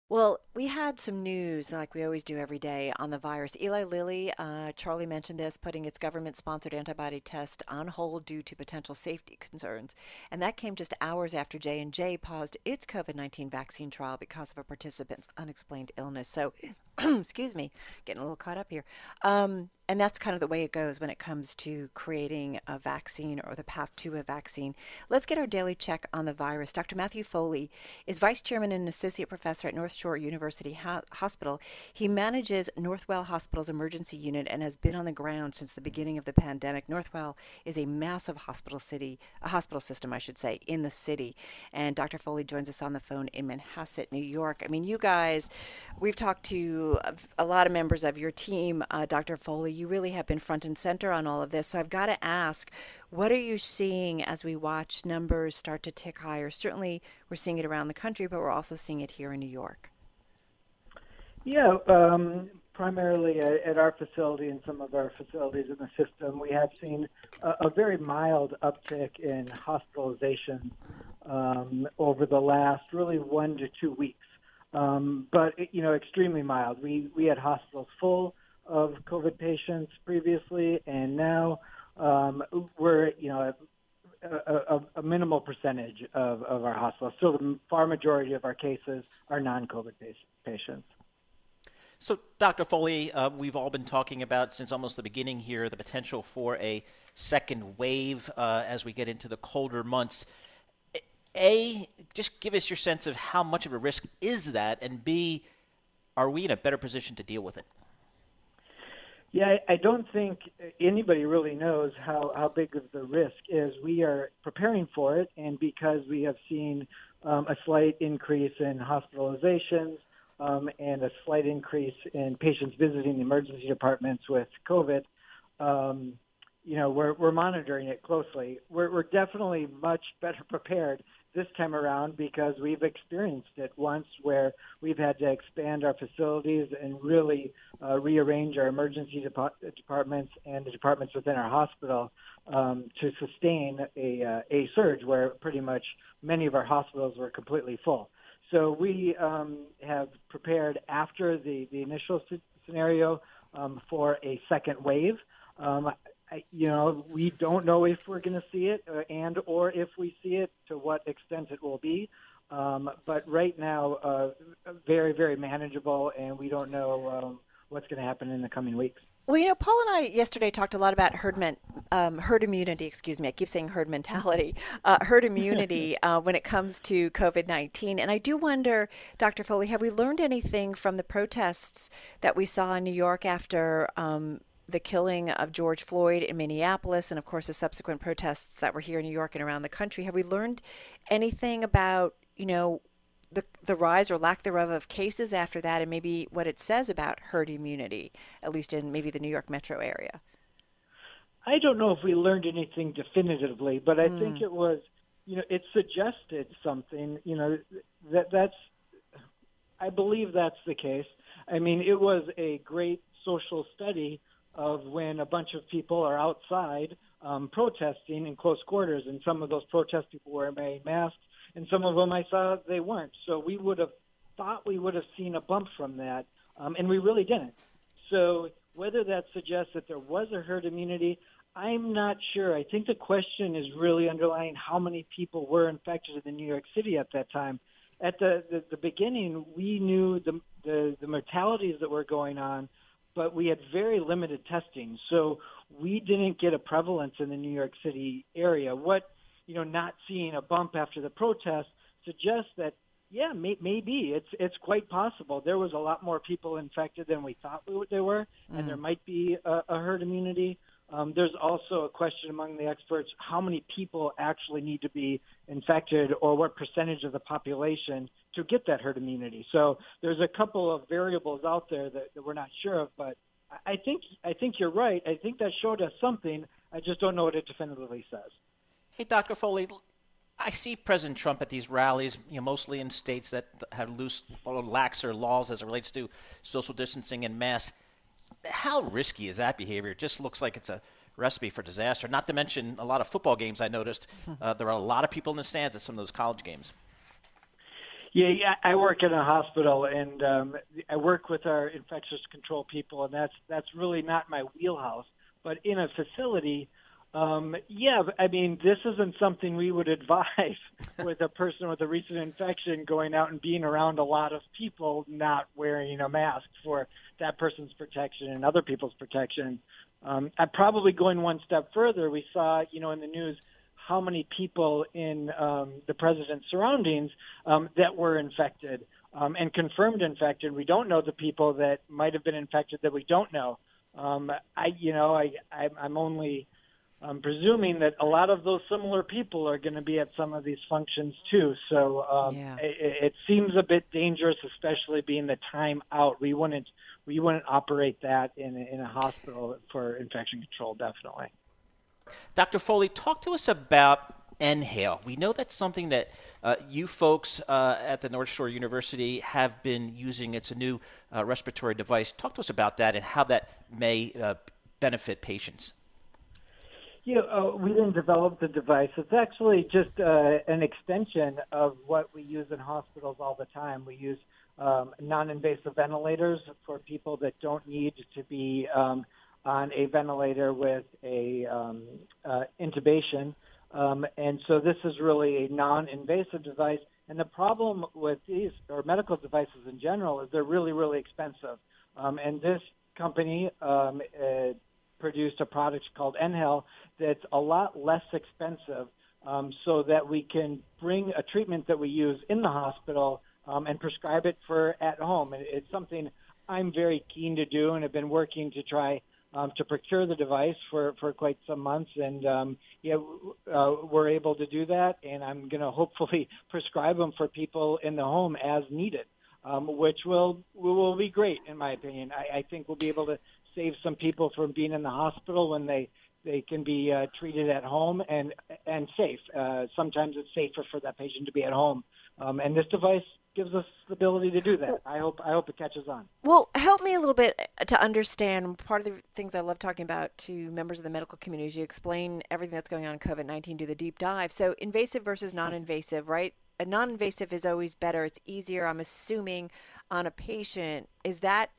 Well, we had some news, like we always do every day, on the virus. Eli Lilly, Charlie mentioned this, putting its government-sponsored antibody test on hold due to potential safety concerns, and that came just hours after J&J paused its COVID-19 vaccine trial because of a participant's unexplained illness. So, excuse me, getting a little caught up here. And that's kind of the way it goes when it comes to creating a vaccine or the path to a vaccine. Let's get our daily check on the virus. Dr. Matthew Foley is vice chairman and associate professor at North Shore University Hospital. He manages Northwell Hospital's emergency unit and has been on the ground since the beginning of the pandemic. Northwell is a massive a hospital system, I should say, in the city. And Dr. Foley joins us on the phone in Manhasset, New York. I mean, you guys, we've talked to a lot of members of your team, Dr. Foley. You really have been front and center on all of this. So I've got to ask, what are you seeing as we watch numbers start to tick higher? Certainly, we're seeing it around the country, but we're also seeing it here in New York. Yeah, primarily at our facility and some of our facilities in the system, we have seen a very mild uptick in hospitalization over the last really 1 to 2 weeks. But extremely mild. We had hospitals full of COVID patients previously, and now we're a minimal percentage of our hospitals. Still, the far majority of our cases are non-COVID patients. So, Dr. Foley, we've all been talking about since almost the beginning here the potential for a second wave as we get into the colder months. A, just give us your sense of how much of a risk is that, and B, are we in a better position to deal with it? Yeah, I don't think anybody really knows how big of the risk is. We are preparing for it, and because we have seen a slight increase in hospitalizations and a slight increase in patients visiting the emergency departments with COVID, we're monitoring it closely. We're definitely much better prepared this time around because we've experienced it once where we've had to expand our facilities and really rearrange our emergency departments and the departments within our hospital to sustain a surge where pretty much many of our hospitals were completely full. So we have prepared after the initial scenario for a second wave. We don't know if we're going to see it or if we see it, to what extent it will be. But right now, very, very manageable, and we don't know what's going to happen in the coming weeks. Well, Paul and I yesterday talked a lot about herd immunity, excuse me, I keep saying herd mentality, herd immunity when it comes to COVID-19. And I do wonder, Dr. Foley, have we learned anything from the protests that we saw in New York after the killing of George Floyd in Minneapolis, and of course the subsequent protests that were here in New York and around the country? Have we learned anything about, the rise or lack thereof of cases after that, and maybe what it says about herd immunity, at least in maybe the New York metro area? I don't know if we learned anything definitively, but I think it was, it suggested something, I believe that's the case. I mean, it was a great social study of when a bunch of people are outside protesting in close quarters, and some of those protest people were wearing masks, and some of them I saw they weren't. So we would have thought we would have seen a bump from that, and we really didn't. So whether that suggests that there was a herd immunity, I'm not sure. I think the question is really underlying how many people were infected in New York City at that time. At the beginning, we knew the mortalities that were going on, but we had very limited testing. So we didn't get a prevalence in the New York City area. What, not seeing a bump after the protest suggests that, yeah, maybe it's quite possible. There was a lot more people infected than we thought there were, and there might be a herd immunity. There's also a question among the experts, how many people actually need to be infected, or what percentage of the population to get that herd immunity. So there's a couple of variables out there that we're not sure of, but I think you're right. I think that showed us something. I just don't know what it definitively says. Hey, Dr. Foley, I see President Trump at these rallies, mostly in states that have loose or laxer laws as it relates to social distancing and masks. How risky is that behavior? It just looks like it's a recipe for disaster. Not to mention a lot of football games I noticed. There are a lot of people in the stands at some of those college games. Yeah, I work in a hospital, and I work with our infectious control people, and that's really not my wheelhouse. But in a facility, yeah, I mean, this isn't something we would advise with a person with a recent infection going out and being around a lot of people not wearing a mask for that person's protection and other people's protection. I'm probably going one step further. We saw, in the news, how many people in the president's surroundings that were infected and confirmed infected. We don't know the people that might have been infected that we don't know. I'm only presuming that a lot of those similar people are going to be at some of these functions too. So it seems a bit dangerous, especially being the time out. We wouldn't operate that in a hospital for infection control, definitely. Dr. Foley, talk to us about Inhale. We know that's something that you folks at the North Shore University have been using. It's a new respiratory device. Talk to us about that and how that may benefit patients. We didn't develop the device. It's actually just an extension of what we use in hospitals all the time. We use non-invasive ventilators for people that don't need to be on a ventilator with a intubation. And so this is really a non-invasive device. And the problem with these, or medical devices in general, is they're really, really expensive. And this company produced a product called Inhale that's a lot less expensive, so that we can bring a treatment that we use in the hospital and prescribe it for at home. And it's something I'm very keen to do, and have been working to try to procure the device for quite some months. And we're able to do that, and I'm going to hopefully prescribe them for people in the home as needed, which will be great, in my opinion. I think we'll be able to save some people from being in the hospital when they can be treated at home and safe. Sometimes it's safer for that patient to be at home. And this device gives us the ability to do that. I hope it catches on. Well, help me a little bit to understand. Part of the things I love talking about to members of the medical community is you explain everything that's going on in COVID-19, do the deep dive. So invasive versus non-invasive, right? A non-invasive is always better. It's easier, I'm assuming, on a patient. Is that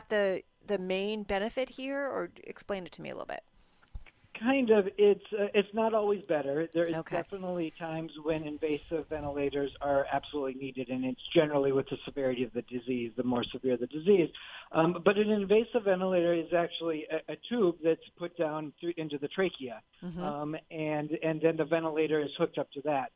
the main benefit here, or explain it to me a little bit? Kind of. It's not always better. There is definitely times when invasive ventilators are absolutely needed, and it's generally with the severity of the disease, the more severe the disease. But an invasive ventilator is actually a tube that's put down into the trachea, and then the ventilator is hooked up to that.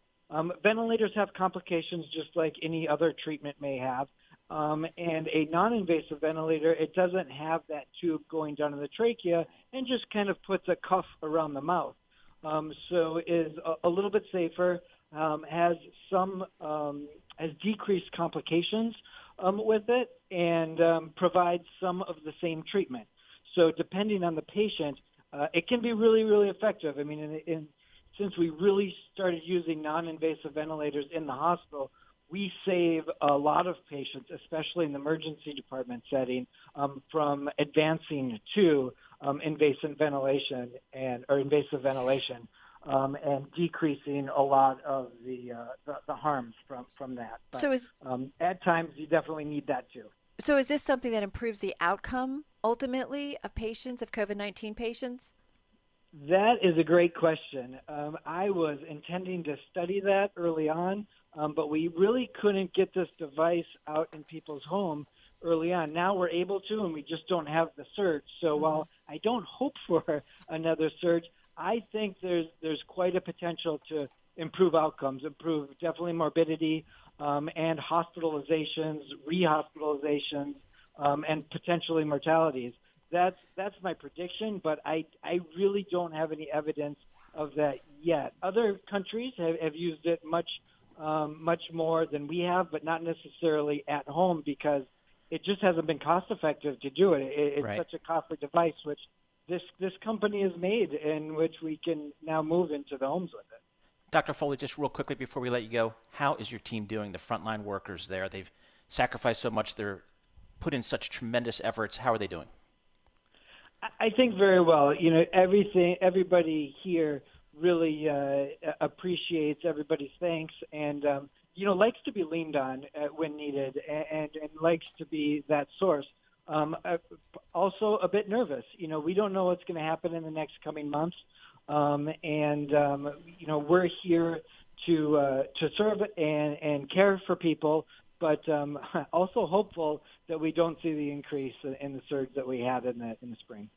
Ventilators have complications just like any other treatment may have. And a non-invasive ventilator, it doesn't have that tube going down in the trachea and just kind of puts a cuff around the mouth. So is a little bit safer, has decreased complications with it, and provides some of the same treatment. So depending on the patient, it can be really, really effective. I mean, since we really started using non-invasive ventilators in the hospital, we save a lot of patients, especially in the emergency department setting, from advancing to invasive ventilation and decreasing a lot of the harms from that. But, at times, you definitely need that too. So is this something that improves the outcome ultimately of patients, of COVID-19 patients? That is a great question. I was intending to study that early on, but we really couldn't get this device out in people's home early on. Now we're able to, and we just don't have the surge. So while I don't hope for another surge, I think there's quite a potential to improve outcomes, improve definitely morbidity and hospitalizations, rehospitalizations, and potentially mortalities. That's my prediction, but I really don't have any evidence of that yet. Other countries have used it much more than we have, but not necessarily at home because it just hasn't been cost effective to do it. It's such a costly device, which this company has made, in which we can now move into the homes with it. Dr. Foley, just real quickly before we let you go, how is your team doing? The frontline workers there, they've sacrificed so much. They're put in such tremendous efforts. How are they doing? I think very well. Everybody here really appreciates everybody's thanks, and likes to be leaned on when needed and likes to be that source. Also a bit nervous. We don't know what's going to happen in the next coming months. We're here to serve and care for people, but also hopeful that we don't see the increase in the surge that we had in the spring.